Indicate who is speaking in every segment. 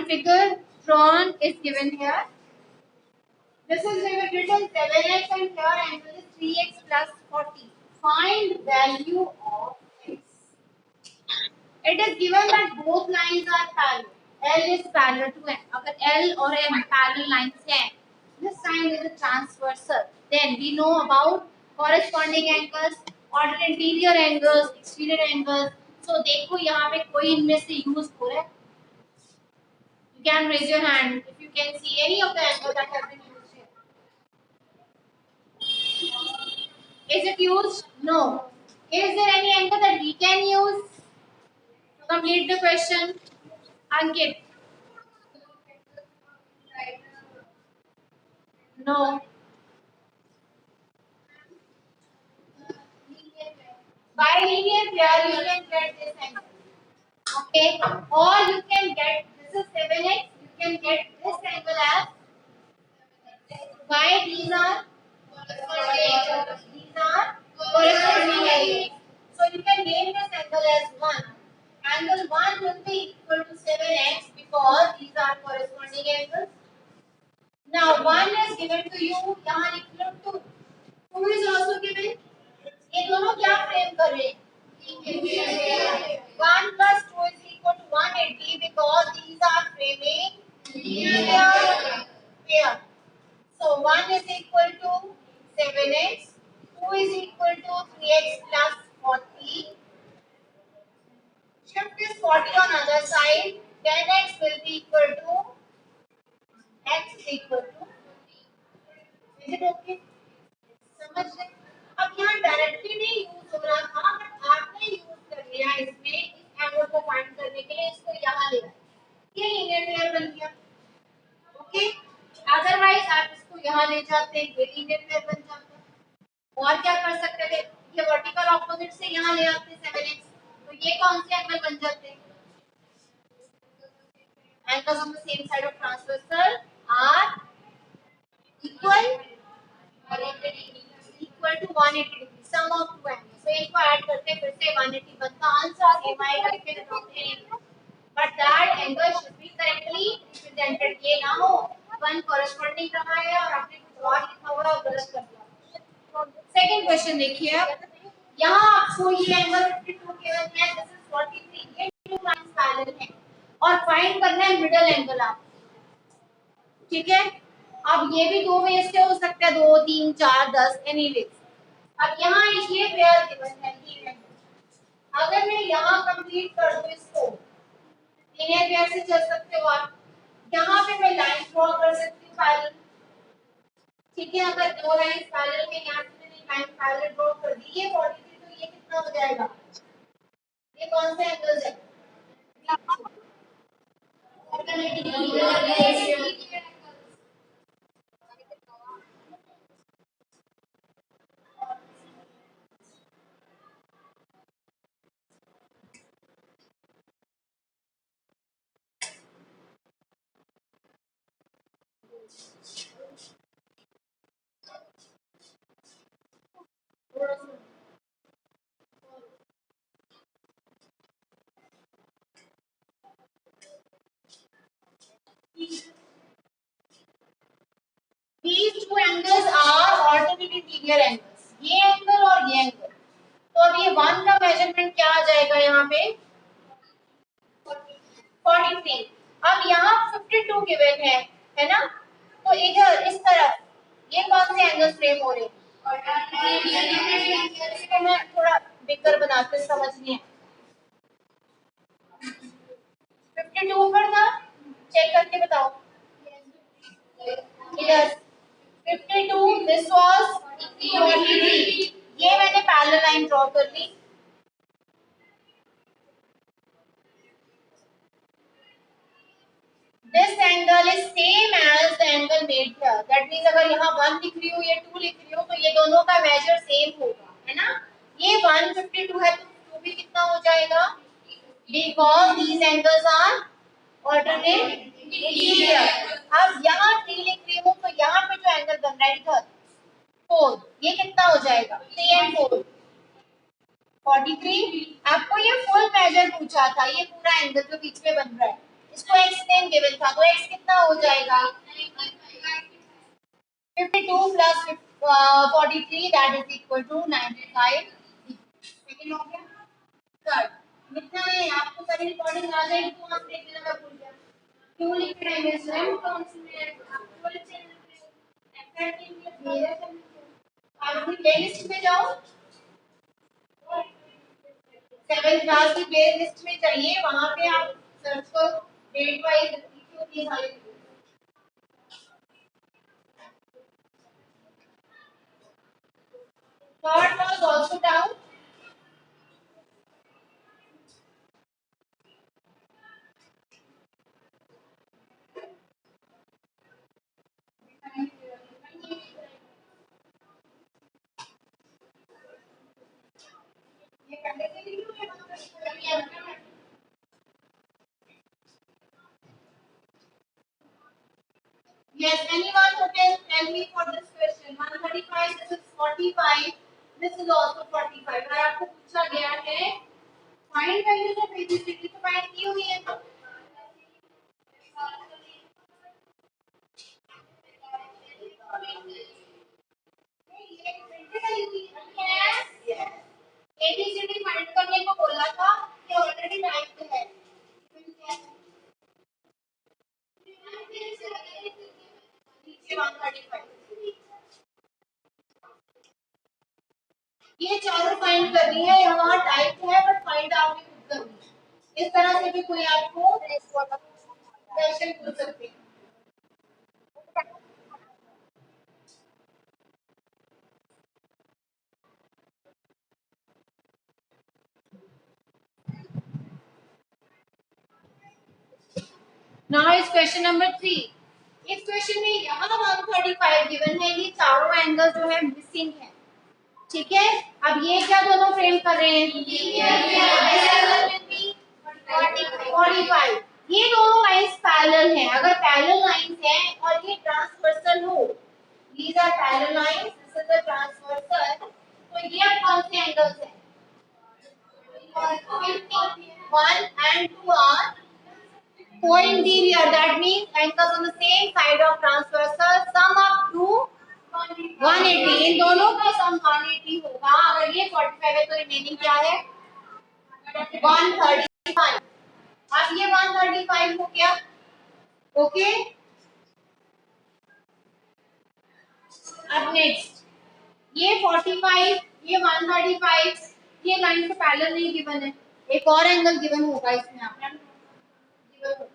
Speaker 1: one figure drawn is given here. This is written 7x and here angle is 3x plus 40. Find value of x. It is given that both lines are parallel. L is parallel to M. अगर L और M parallel lines हैं, this sign is a transversal. Then we know about corresponding angles, ordered interior angles, exterior angles. So देखो यहाँ पे कोई इनमें से use हो रहा है? You can raise your hand if you can see any of the angles that have been used here. Is it used? No. Is there any angle that we can use to complete the question? Ankit. No. By linear pair, you can get this angle. Okay. Or you can get, this is 7x, you can get this angle as, why these are corresponding? These are corresponding angles. So you can name this angle as 1. Angle 1 will be equal to 7x because these are corresponding angles. Now 1 is given to you, यहाँ लिख लो 2. 2 is also given. ये दोनों क्या frame कर रहे हैं? 1 plus 2 is equal to 180 because these are framing linear pair. So 1 is equal to 7x, 2 is equal to 3x plus 40. Shift this 40 on other side. 10x will be equal to x is equal to. Is it okay? समझ रहे? अब यहाँ directly नहीं use हो रहा था, but आपने use कर लिया इसमें इस एंगल को फाइंड करने के लिए, इसको यहाँ ले आए, ये लीनियर पेयर बन गया. ओके, अदरवाइज आप इसको यहाँ ले जाते हैं, ये लीनियर पेयर बन जाता. और क्या कर सकते थे, ये वर्टिकल ऑपोजिट से यहाँ ले आते 7x, तो ये कौन से एंगल बन जाते हैं? Angles on the same side of transversal are equal to 180 degree, sum of two angles. So इनको ऐड करते फिर से 180 बनता. आंसर एम आई करके लगाते हैं, but that angle should be correctly represented. ये ना हो वन corresponding रहा है और आपने कुछ और लिखा हुआ है और गलत कर दिया. सेकंड क्वेश्चन देखिए, यहाँ आपको ये एंगल 52 गिवन है, दिस इज 43, ये टू लाइंस पैरेलल है और फाइंड करना है मिडिल एंगल आप. ठीक है, अब ये भी दो वे से हो सकता है, 2 3 4 10 एनीवे. अब यहाँ ये पेयर गिवन है, ये है. अगर मैं यहाँ कंप्लीट कर दूं इसको, लीनियर पेयर से चल सकते हो आप. यहाँ पे मैं लाइन ड्रॉ कर सकती हूँ पैरेलल. ठीक है, अगर दो लाइन पैरेलल में यहाँ से मैंने लाइन पैरेलल ड्रॉ कर दी, ये 43, तो ये कितना हो जाएगा? ये कौन से एंगल्स है? These two angles are alternate interior angles. ये एंगल और ये एंगल. तो अब ये 1 का मेजरमेंट क्या आ जाएगा यहाँ पे? 43. अब यहाँ 52 गिवन है ना? तो इधर इस तरफ ये कौन से एंगल फ्रेम हो रहे हैं? इसको मैं थोड़ा बिगर बनाते समझनी है. 52 पर था, चेक करके बताओ. इधर 52, this was 43. ये मैंने पैरेलल लाइन ड्रॉ कर ली. This angle is same as the angle made here. That means अगर यहाँ 1 लिख रही हूँ, ये 2 लिख रही हूँ, तो ये दोनों का मेजर सेम होगा, है ना? ये 152 है तो 2 भी कितना हो जाएगा? Because these angles are alternate interior. अब यहाँ 3 लिख रही हूँ, तो यहाँ पे जो एंगल बन रहा है इधर 4, ये कितना हो जाएगा? 3 and 4 43. आपको ये फुल मेजर पूछा था, ये पूरा एंगल जो बीच में बन रहा है, इसको एक्सटेंड गिवन था, तो x कितना हो जाएगा 52 plus 43 that is equal to 95। Second हो गया। थर्ड कितना है आपको सारी रिकॉर्डिंग आ जाएगी तो आप देख लेना, मैं भूल गया क्यों लिख रहे हैं स्वयं कौन सी में एक्चुअल चैनल पे आप अपनी प्लेलिस्ट में जाओ, 7 क्लास की प्लेलिस्ट में चाहिए, वहां पे आप सर्च करो डेट वाइज लिखो ये सारी। Third was also down। ये पहले से लिखी हुई है। Yes, anyone who can tell me for this question 135, this is 45, this is also 45। अगर आपको पूछा गया है फाइंड वैल्यूज ऑफ एबीसीडी तो फाइंड की हुई है। एबीसीडी फाइंड करने को बोला था ये ऑलरेडी टाइप है। नीचे 135 ये चारों फाइंड करनी है, यहाँ टाइप है बट फाइंड आपने खुद करनी है। इस तरह से भी कोई आपको क्वेश्चन पूछ सकते हैं। Now is question number 3। इस क्वेश्चन में यहाँ 135 गिवन है, ये चारों एंगल जो है मिसिंग है, ठीक है। अब ये क्या दोनों फ्रेम कर रहे हैं 45, ये दोनों लाइंस पैरेलल हैं। अगर पैरेलल लाइंस हैं और ये ट्रांसवर्सल हो, these are parallel lines, this is the transversal, तो ये अब कौन से एंगल्स हैं 1 and 2 are co-interior, that means angles on the same side of transversal sum up to 180। इन दोनों का सम 180 होगा। अगर ये 45 है तो रिमेनिंग क्या है 135। अब ये 135 हो गया, ओके। अब नेक्स्ट ये 45, ये 135, ये लाइन से पैरेलल नहीं गिवन है, एक और एंगल गिवन होगा इसमें आपने गिवन होगा।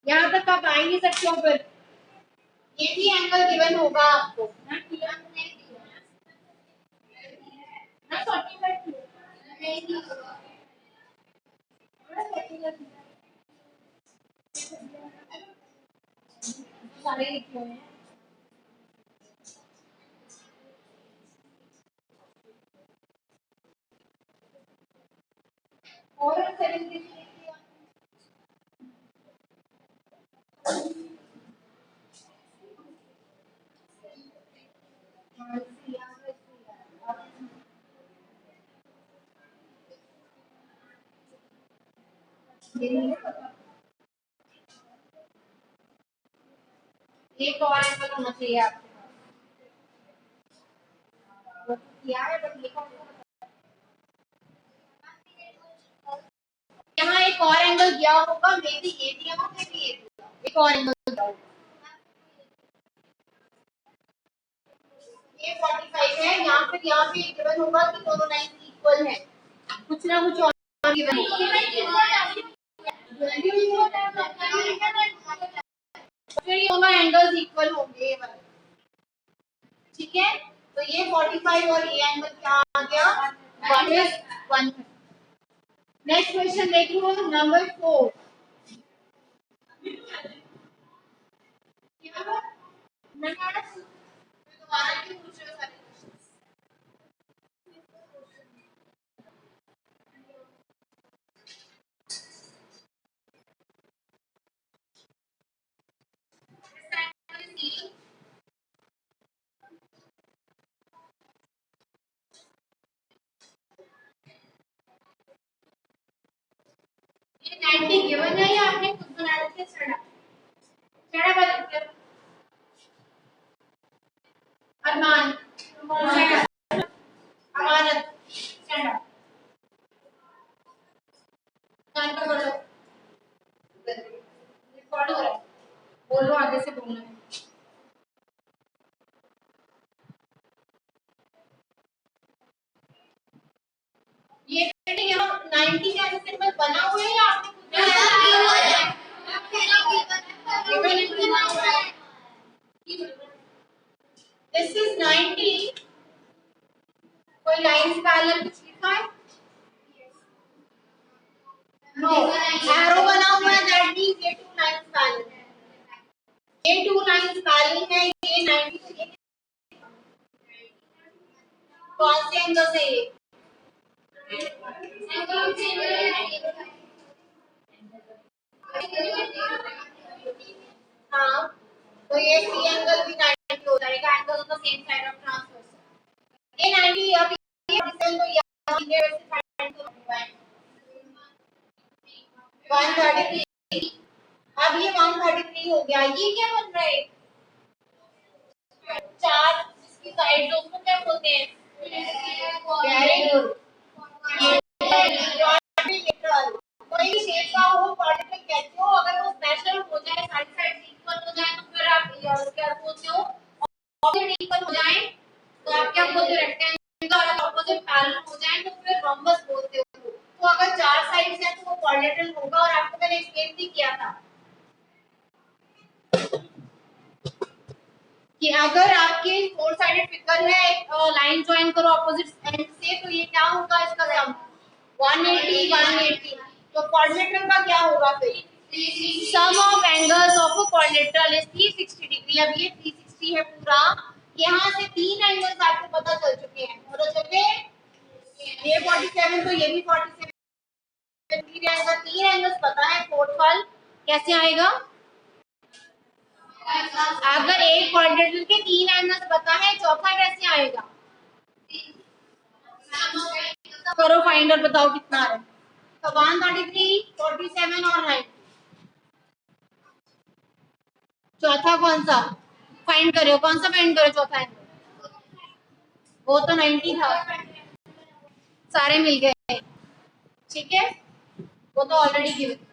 Speaker 1: यहाँ तक आप आ ही नहीं सकते हो, फिर ये भी एंगल गिवन होगा आपको ना, किया नहीं दिया ना 45 नहीं दिया सारे लिखे हुए हैं। और 70 एक और एंगल होना चाहिए आपके पास, वो तो किया है बट लिखा यहाँ एक और एंगल दिया होगा, मे बी ये दिया हो, मे बी ये दिया, एक और एंगल दिया होगा। ये 45 है, यहाँ पे गिवन होगा कि दोनों लाइन इक्वल है, कुछ ना कुछ और गिवन होगा, फिर ये दोनों एंगल्स इक्वल होंगे, ठीक है। तो ये 45 और ये एंगल क्या आ गया 130। नेक्स्ट क्वेश्चन देखो नंबर 4। दोबारा क्यों पूछ रहे हो सारे क्वेश्चन। बनाई या आपने खुद बनाया थे? स्टैंड अप बता अरमान अमानत स्टैंड अप कान पकड़ो रिकॉर्ड हो रहा है बोलो आगे से बोलना है ये यहाँ 90 का सिंबल बना हुआ है या आपने खुद बनाया है? This is 90. कोई लाइंस पैरेलल कुछ लिखा है? No. Arrow बना हुआ है that means ये two lines parallel है. ये two lines parallel है ये 90 से ये कौन से एंगल से ये? हाँ तो ये सी एंगल भी 90 हो जाएगा angle on the same side of transverse ये 90 अब ये डिस्टेंस तो यहाँ ये वैसे साइड तो होगा 133 अब ये 133 हो गया ये क्या बन रहा है चार जिसकी साइड जो उसको क्या बोलते हैं वेरी गुड क्वाड्रिलेटरल कोई शेप का हो क्वाड्रिलेटरल कहते हो अगर वो स्पेशल हो जाए साइड साइड इक्वल हो जाए तो फिर आप क्या बोलते हो ऑपोजिट इक्वल हो जाए तो आप क्या बोलते हो रेक्टेंगल और ऑपोजिट पैरेलल हो जाए तो फिर रोम्बस बोलते हो तो अगर चार साइड्स हैं तो वो क्वाड्रिलेटरल होगा और आपको मैंने एक्सप्लेन भी किया था कि अगर आपके फोर साइडेड फिगर है लाइन ज्वाइन करो अपोजिट एंड से तो ये क्या होगा इसका सम 180 180 तो क्वाड्रिलेटरल का क्या होगा फिर sum of angles of a quadrilateral is 360 degree अब ये 360 है पूरा यहाँ से तीन एंगल्स आपको पता चल चुके हैं और चल ये 47 तो ये भी 47 तीन एंगल्स पता है फोर्थ वाल कैसे आएगा अगर एक क्वाड्रेटिक के तीन एंगल्स पता है चौथा कैसे आएगा करो फाइंड और बताओ कितना है तो 133 47 और 9 चौथा कौन सा फाइंड करो कौन सा फाइंड करो चौथा एंगल वो तो 90 था सारे मिल गए ठीक है वो तो ऑलरेडी गिवन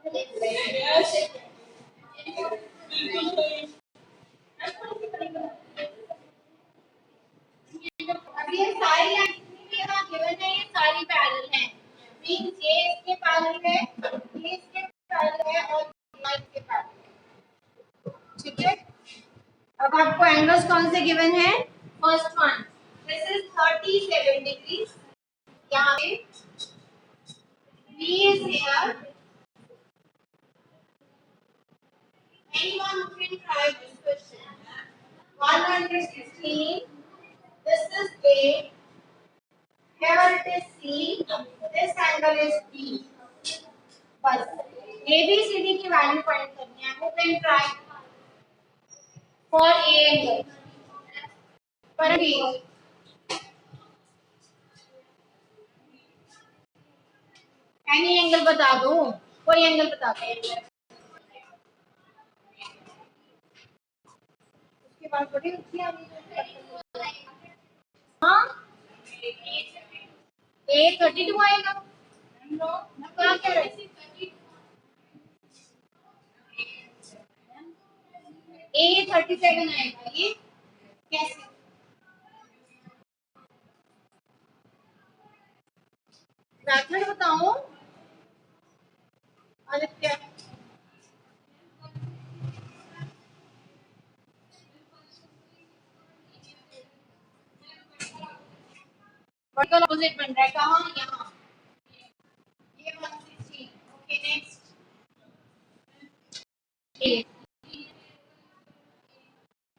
Speaker 1: अब ये सारी लाइन जितनी भी यहाँ गिवन है ये सारी पैरेलल हैं। मींस ये इसके पैरेलल है, ये इसके पैरेलल है और ये इसके पैरेलल है। ठीक है, अब आपको एंगल्स कौन से गिवन है? First one, this is 37 degree. यहाँ पे B is here. Anyone who can try this question. 116. This is A. Here it is C. This angle is B. बस ABCD की वैल्यू फाइंड करनी है। Who can try for A angle? For B. Any angle बता दो, कोई angle बता दो। उसके बाद बड़ी अच्छी आ रही है। हाँ, A32 आएगा। क्या कह रहे हैं? A37 आएगा। ये कैसे? मेथड बताओ आदित्य। वर्टिकल ऑपोजिट बन रहा है कहाँ? यहाँ। ये 116। Okay next.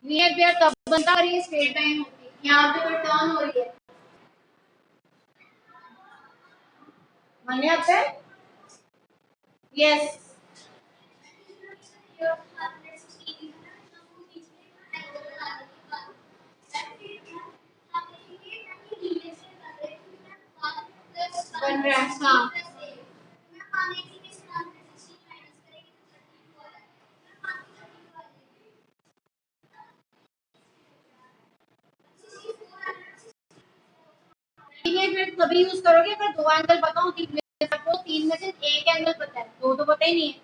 Speaker 1: नियर पेयर तब बनता है और ये स्ट्रेट लाइन होती है। यहाँ पे कोई टर्न हो रही है। माने आपसे? यस। बन रहा है हाँ। फिर तभी यूज करोगे अगर दो एंगल पता हो। तीन में से एक एंगल पता है, दो तो पता ही नहीं है।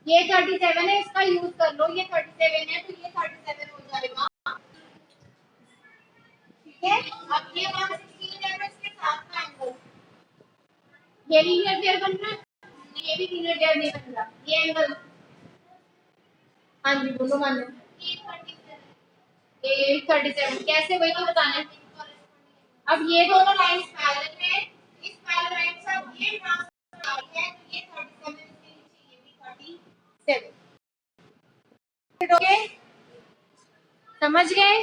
Speaker 1: ये 37 है, इसका यूज कर लो। ये 37 है तो ये 37 हो जाएगा। ठीक है, अब ये 116 है इसके साथ का एंगल। ये लीनियर पेयर बन रहा है, ये भी लीनियर पेयर नहीं बन रहा। ये एंगल हाँ जी बोलो मान लो। ये 37 कैसे, वही तो बताना है। अब ये दोनों लाइंस पैरेलल हैं। इस पैरेलल लाइन से अब ये ट्रांसफर आ रही है तो ये 37 के नीचे ये भी 37। ओके, समझ गए?